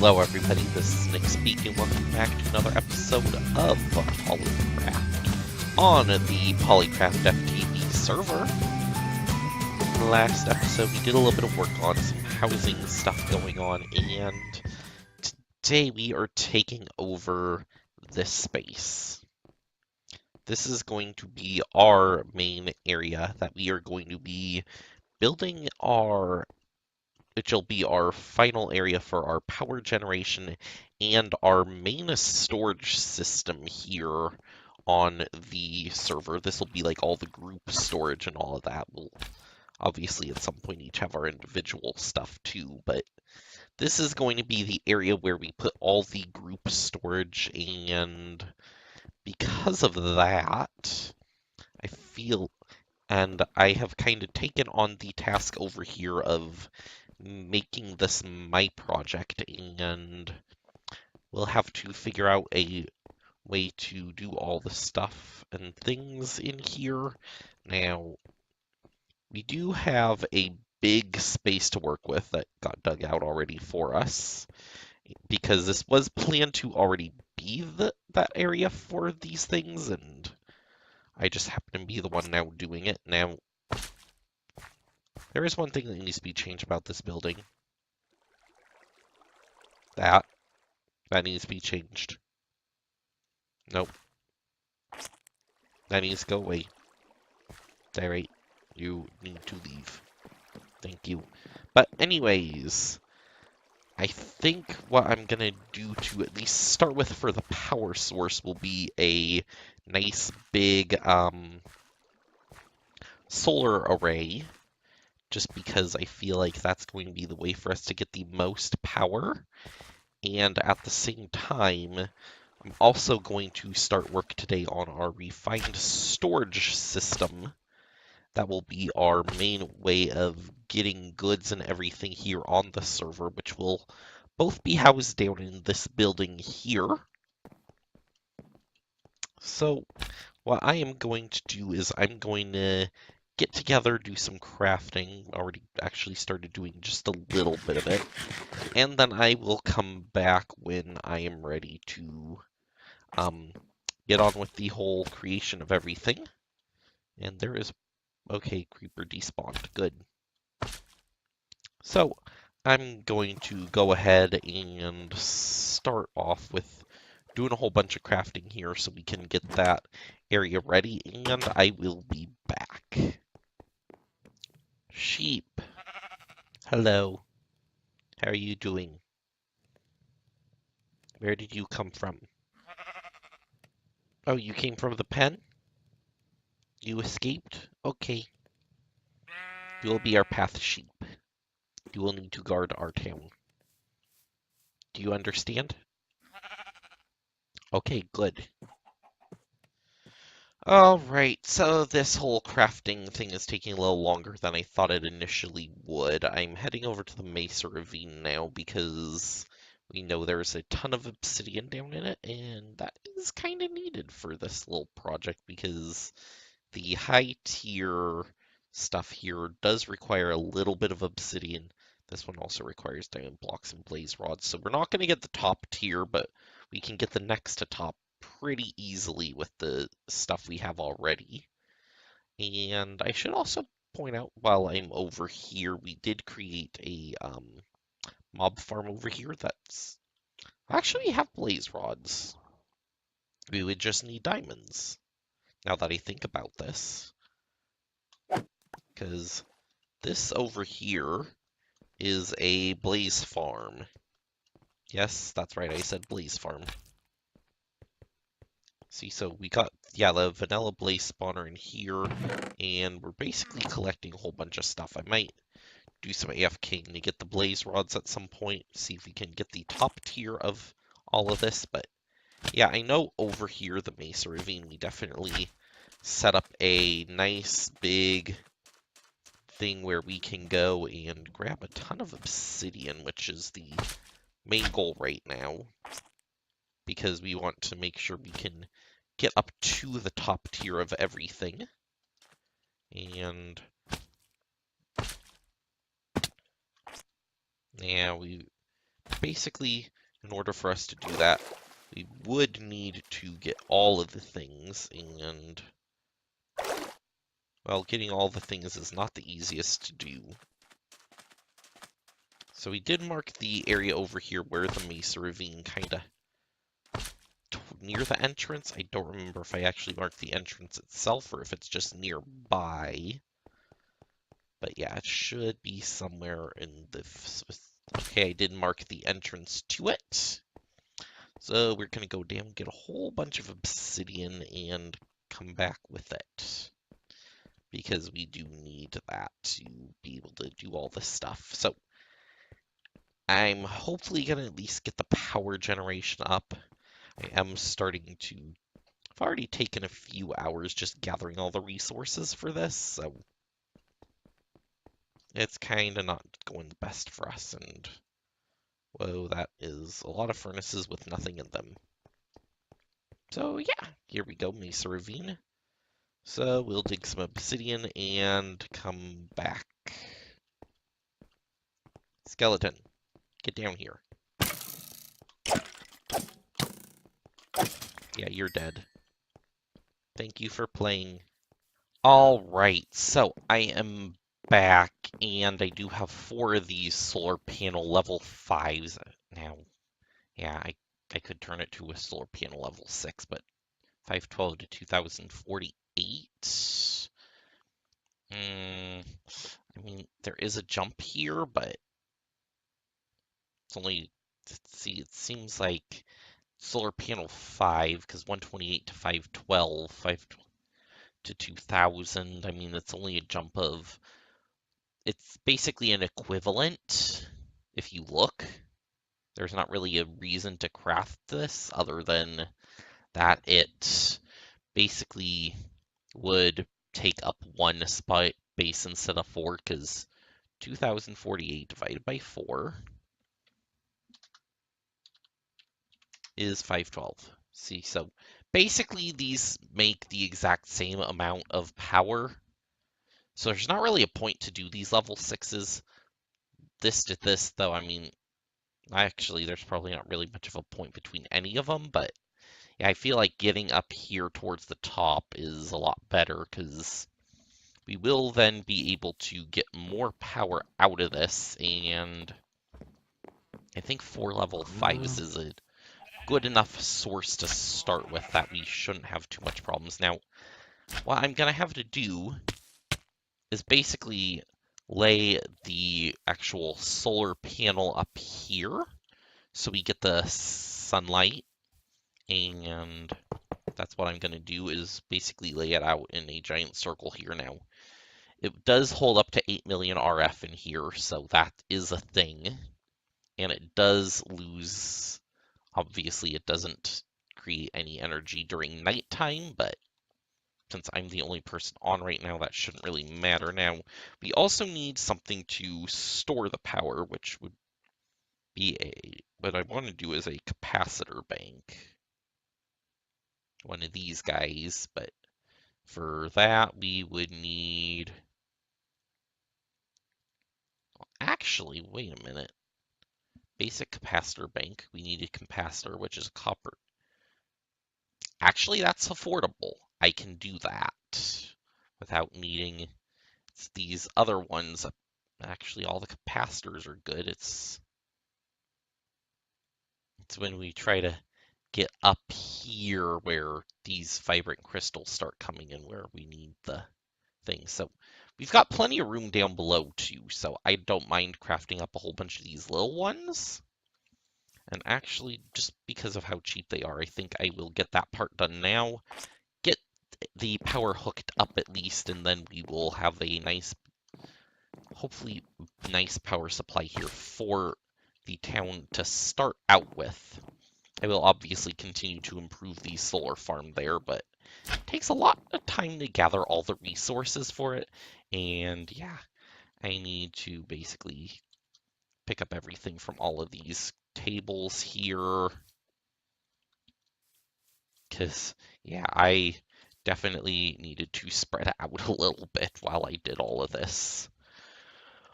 Hello everybody, this is Nick speaking. Welcome back to another episode of PolyCraft on the PolyCraft FTV server. In the last episode we did a little bit of work on some housing stuff going on, and today we are taking over this space. This is going to be our main area that we are going to be building which'll be our final area for our power generation and our main storage system here on the server. This will be like all the group storage and all of that. We'll obviously at some point each have our individual stuff too, but this is going to be the area where we put all the group storage, and because of that, I feel, and I have kind of taken on the task over here of making this my project, and we'll have to figure out a way to do all the stuff and things in here. Now, we do have a big space to work with that got dug out already for us, because this was planned to already be that area for these things, and I just happen to be the one now doing it. Now, there is one thing that needs to be changed about this building. That needs to be changed. Nope. That needs to go away. Alright, you need to leave. Thank you. But anyways, I think what I'm gonna do to at least start with for the power source will be a nice big solar array, just because I feel like that's going to be the way for us to get the most power. And at the same time, I'm also going to start work today on our refined storage system. That will be our main way of getting goods and everything here on the server, which will both be housed down in this building here. So what I am going to do is I'm going to get together, do some crafting. Already actually started doing just a little bit of it. And then I will come back when I am ready to get on with the whole creation of everything. And there is, okay, creeper despawned, good. So I'm going to go ahead and start off with doing a whole bunch of crafting here so we can get that area ready, and I will be back. Sheep, hello. How are you doing? Where did you come from? Oh, you came from the pen? You escaped? Okay. You will be our path sheep. You will need to guard our town. Do you understand? Okay, good. Alright, so this whole crafting thing is taking a little longer than I thought it initially would. I'm heading over to the Mesa Ravine now because we know there's a ton of obsidian down in it, and that is kind of needed for this little project because the high tier stuff here does require a little bit of obsidian. This one also requires diamond blocks and blaze rods, so we're not going to get the top tier, but we can get the next to top pretty easily with the stuff we have already. And I should also point out while I'm over here, we did create a mob farm over here that's actually we have blaze rods. We would just need diamonds, now that I think about this. Because this over here is a blaze farm. Yes, that's right, I said blaze farm. See, so we got, yeah, the vanilla blaze spawner in here, and we're basically collecting a whole bunch of stuff. I might do some AFKing to get the blaze rods at some point, see if we can get the top tier of all of this, but yeah, I know over here, the Mesa Ravine, we definitely set up a nice big thing where we can go and grab a ton of obsidian, which is the main goal right now, because we want to make sure we can get up to the top tier of everything. And yeah, we basically, in order for us to do that, we would need to get all of the things, and, well, getting all the things is not the easiest to do. So we did mark the area over here where the Mesa Ravine kind of near the entrance. I don't remember if I actually marked the entrance itself or if it's just nearby. But yeah, it should be somewhere in the... Okay, I did mark the entrance to it. So we're going to go down, get a whole bunch of obsidian, and come back with it. Because we do need that to be able to do all this stuff. So I'm hopefully going to at least get the power generation up. I am starting to... I've already taken a few hours just gathering all the resources for this, so it's kind of not going the best for us, and whoa, that is a lot of furnaces with nothing in them. So yeah, here we go, Mesa Ravine. So we'll dig some obsidian and come back. Skeleton, get down here. Yeah, you're dead. Thank you for playing. All right, so I am back, and I do have 4 of these solar panel level 5s now. Yeah, I could turn it to a solar panel level 6, but 512 to 2048. I mean, there is a jump here, but it's only, let's see, it seems like solar panel 5, because 128 to 512, 5 to 2000, I mean, it's only a jump of, it's basically an equivalent, if you look. There's not really a reason to craft this other than that it basically would take up 1 space instead of 4, because 2048 divided by 4 is 512. See, so basically these make the exact same amount of power. So there's not really a point to do these level 6s. This to this, though, I mean, actually, there's probably not really much of a point between any of them, but yeah, I feel like getting up here towards the top is a lot better, because we will then be able to get more power out of this, and I think 4 level 5s is a good enough source to start with that we shouldn't have too much problems. Now, what I'm going to have to do is basically lay the actual solar panel up here so we get the sunlight, and that's what I'm going to do is basically lay it out in a giant circle here now. It does hold up to 8 million RF in here, so that is a thing. And it does lose, obviously it doesn't create any energy during nighttime, but since I'm the only person on right now, that shouldn't really matter. Now, we also need something to store the power, which would be what I want to do is a capacitor bank. One of these guys, but for that, we would need... Actually, wait a minute. Basic capacitor bank, we need a capacitor, which is copper. Actually, that's affordable. I can do that without needing these other ones. Actually, all the capacitors are good. It's when we try to get up here where these vibrant crystals start coming in where we need the thing. So we've got plenty of room down below too, so I don't mind crafting up a whole bunch of these little ones. And actually, just because of how cheap they are, I think I will get that part done now. Get the power hooked up at least, and then we will have a nice, hopefully nice power supply here for the town to start out with. I will obviously continue to improve the solar farm there, but it takes a lot of time to gather all the resources for it. And yeah, I need to basically pick up everything from all of these tables here. Because, yeah, I definitely needed to spread out a little bit while I did all of this.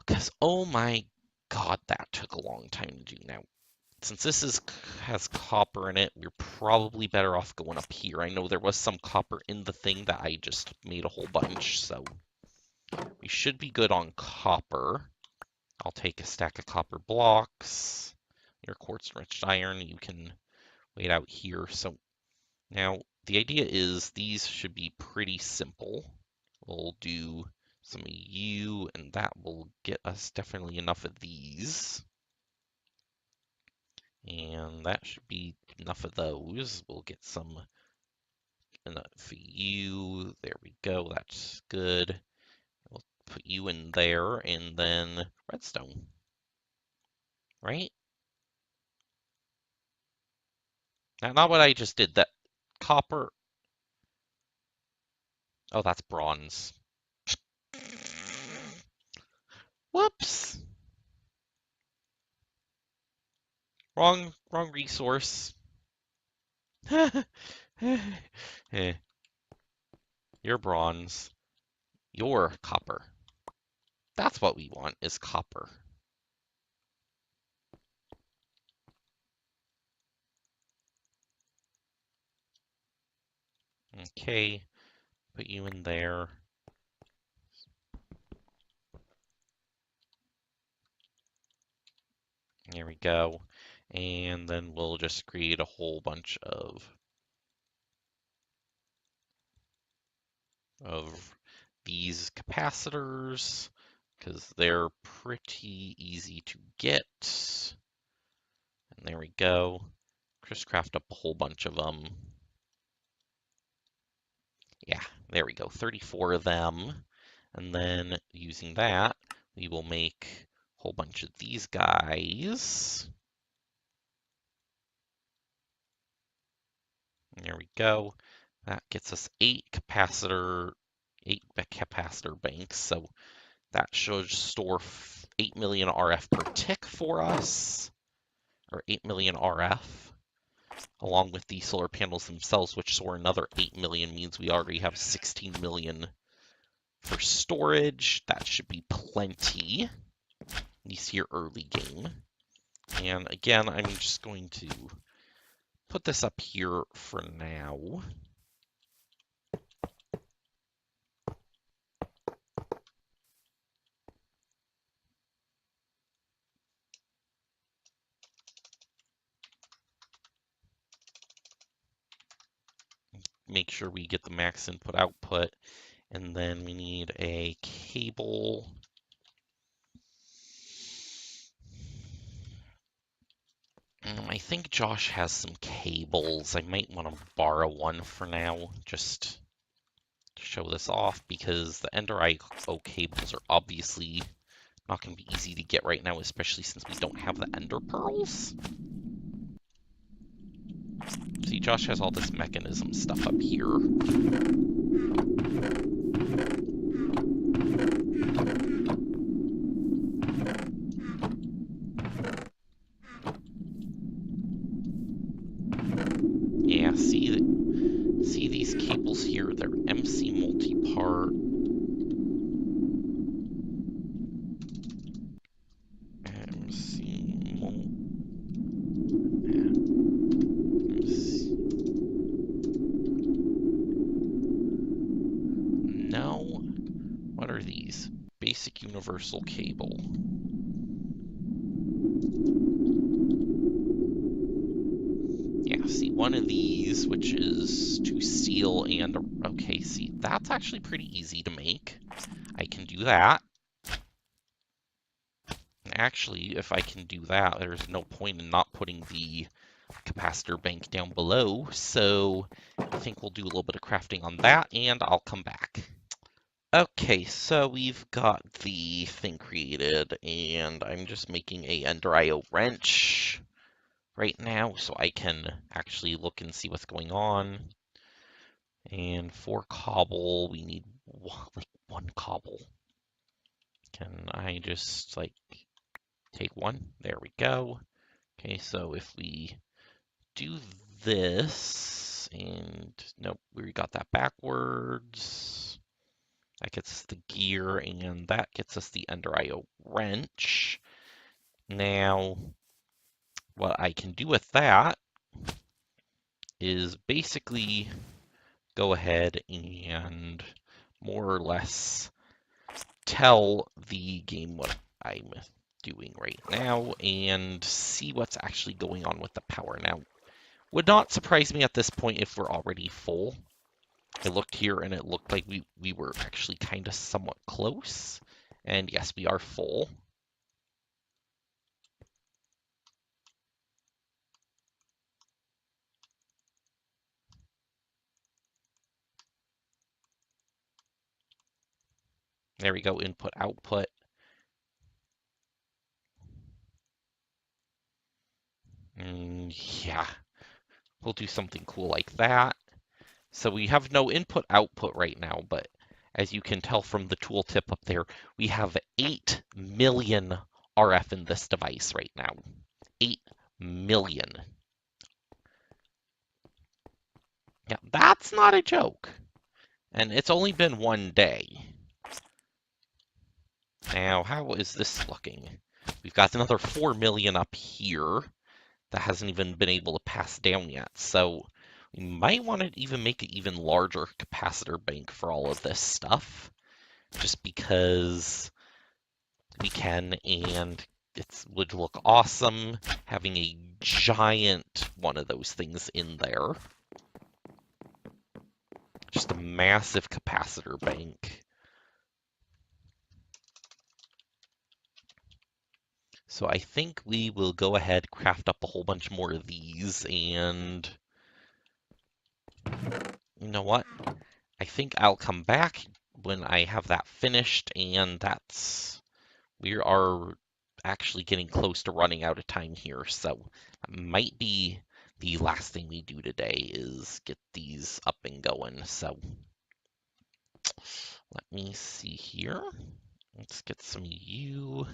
Because, oh my god, that took a long time to do now. Since has copper in it, we're probably better off going up here. I know there was some copper in the thing that I just made a whole bunch, so we should be good on copper. I'll take a stack of copper blocks. Your quartz-enriched iron, you can wait out here. So now the idea is these should be pretty simple. We'll do some of you, and that will get us definitely enough of these. And that should be enough of those. We'll get some enough for you. There we go. That's good. We'll put you in there, and then redstone, right? Now, not what I just did. That copper. Oh, that's bronze. Whoops. Wrong resource. Eh, you're bronze. You're copper. That's what we want, is copper. Okay, put you in there. There we go. And then we'll just create a whole bunch of these capacitors, because they're pretty easy to get. And there we go. Just craft up a whole bunch of them. Yeah, there we go. 34 of them. And then using that, we will make a whole bunch of these guys. There we go. That gets us 8 capacitor banks. So that should store 8 million RF per tick for us, or 8 million RF, along with the solar panels themselves, which store another 8 million, means we already have 16 million for storage. That should be plenty, at least here early game. And again, I'm just going to put this up here for now. Make sure we get the max input output, and then we need a cable. I think Josh has some cables. I might want to borrow one for now, just to show this off, because the Ender IO cables are obviously not going to be easy to get right now, especially since we don't have the Ender Pearls. See, Josh has all this mechanism stuff up here. Yeah, see these cables here? They're MC multi-part. No. What are these? Basic universal cable. Yeah, see, one of these, which is to steel and... Okay, see, that's actually pretty easy to make. I can do that. Actually, if I can do that, there's no point in not putting the capacitor bank down below, so I think we'll do a little bit of crafting on that, and I'll come back. Okay, so we've got the thing created, and I'm just making a Ender IO wrench right now, so I can actually look and see what's going on. And for cobble, we need like 1 cobble. Can I just like take 1? There we go. Okay, so if we do this, and nope, we got that backwards. That gets us the gear, and that gets us the Ender IO wrench. Now, what I can do with that is basically go ahead and more or less tell the game what I'm doing right now and see what's actually going on with the power. Now, would not surprise me at this point if we're already full. I looked here and it looked like we were actually kind of somewhat close. And yes, we are full. There we go, input, output. Yeah, we'll do something cool like that. So we have no input output right now, but as you can tell from the tooltip up there, we have 8 million RF in this device right now. 8 million. Yeah, that's not a joke. And it's only been one day. Now, how is this looking? We've got another 4 million up here that hasn't even been able to pass down yet. So we might want to even make an even larger capacitor bank for all of this stuff, just because we can, and it would look awesome having a giant one of those things in there. Just a massive capacitor bank. So I think we will go ahead, craft up a whole bunch more of these, and you know what? I think I'll come back when I have that finished, and we are actually getting close to running out of time here, so that might be the last thing we do today is get these up and going. So let me see here. Let's get some U.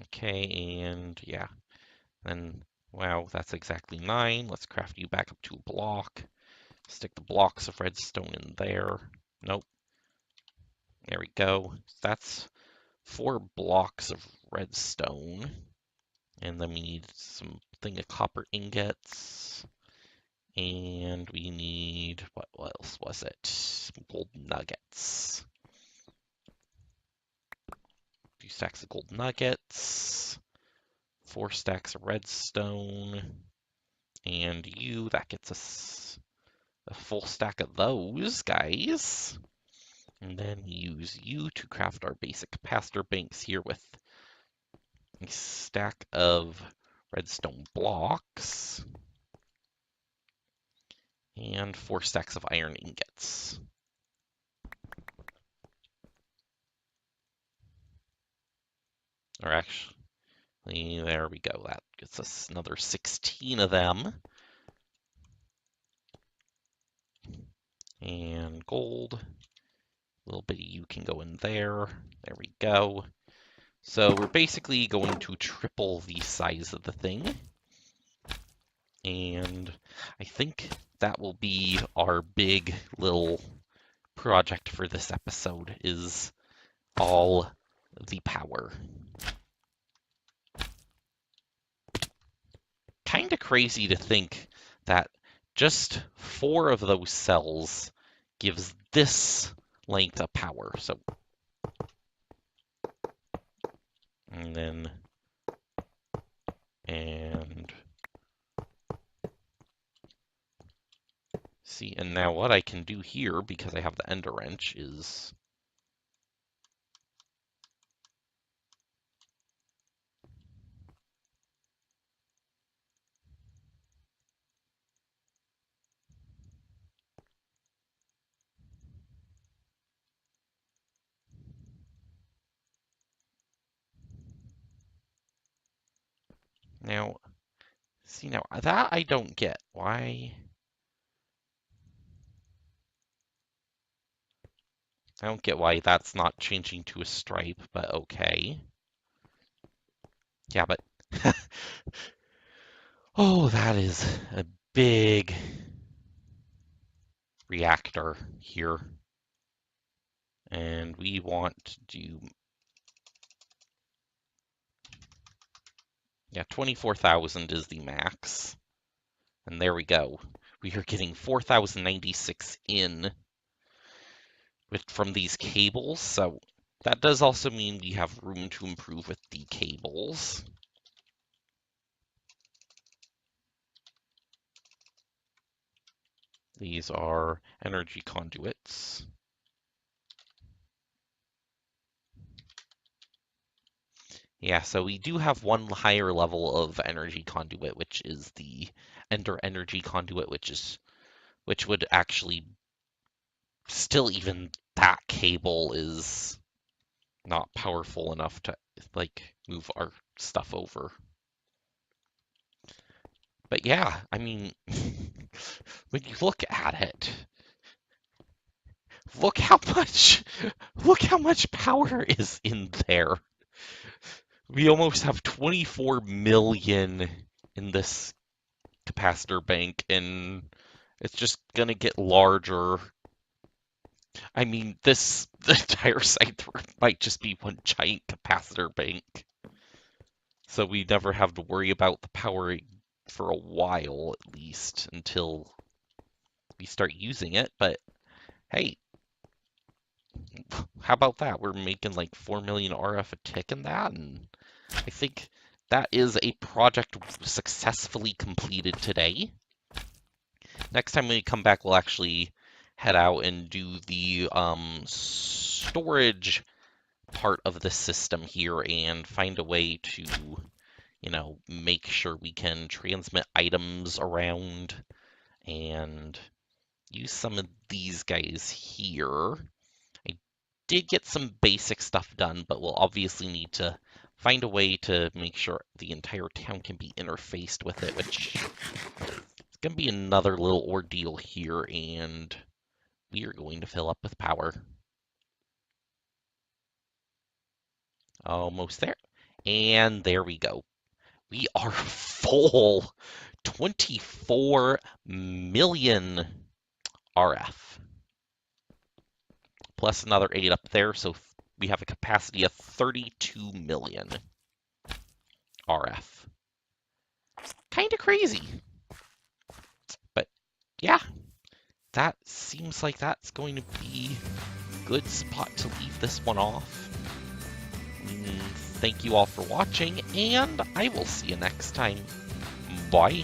Okay, and yeah, then wow, that's exactly 9. Let's craft you back up to a block. Stick the blocks of redstone in there. Nope. There we go. That's 4 blocks of redstone. And then we need something of copper ingots. And we need, what else was it? Gold nuggets. 2 stacks of gold nuggets. 4 stacks of redstone. And that gets us a full stack of those, guys. And then use you to craft our basic capacitor banks here with a stack of redstone blocks and 4 stacks of iron ingots. Or actually, there we go. That gets us another 16 of them. And gold. A little bit of you can go in there. There we go. So we're basically going to triple the size of the thing. And I think that will be our big little project for this episode, is all the power. Kind of crazy to think that just 4 of those cells gives this length of power. So, and then, and see, and now what I can do here, because I have the ender wrench, is now, see, now that I don't get. Why? I don't get why that's not changing to a stripe, but okay. Yeah, but oh, that is a big reactor here. And we want to Yeah, 24,000 is the max. And there we go. We are getting 4,096 in from these cables, so that does also mean we have room to improve with the cables. These are energy conduits. Yeah, so we do have one higher level of energy conduit, which is the Ender energy conduit, which would actually still, even that cable is not powerful enough to like move our stuff over. But yeah, I mean, when you look at it, look how much look how much power is in there. We almost have 24 million in this capacitor bank, and it's just gonna get larger. I mean, this the entire site might just be one giant capacitor bank. So we never have to worry about the power for a while, at least, until we start using it. But hey, how about that? We're making like 4 million RF a tick in that, and I think that is a project successfully completed today. Next time we come back, we'll actually head out and do the storage part of the system here and find a way to, make sure we can transmit items around and use some of these guys here. I did get some basic stuff done, but we'll obviously need to find a way to make sure the entire town can be interfaced with it, which is going to be another little ordeal here, and we are going to fill up with power. Almost there. And there we go. We are full. 24 million RF. Plus another 8 up there, so we have a capacity of 32 million RF. Kind of crazy. But yeah, that seems like that's going to be a good spot to leave this one off. Thank you all for watching, and I will see you next time. Bye.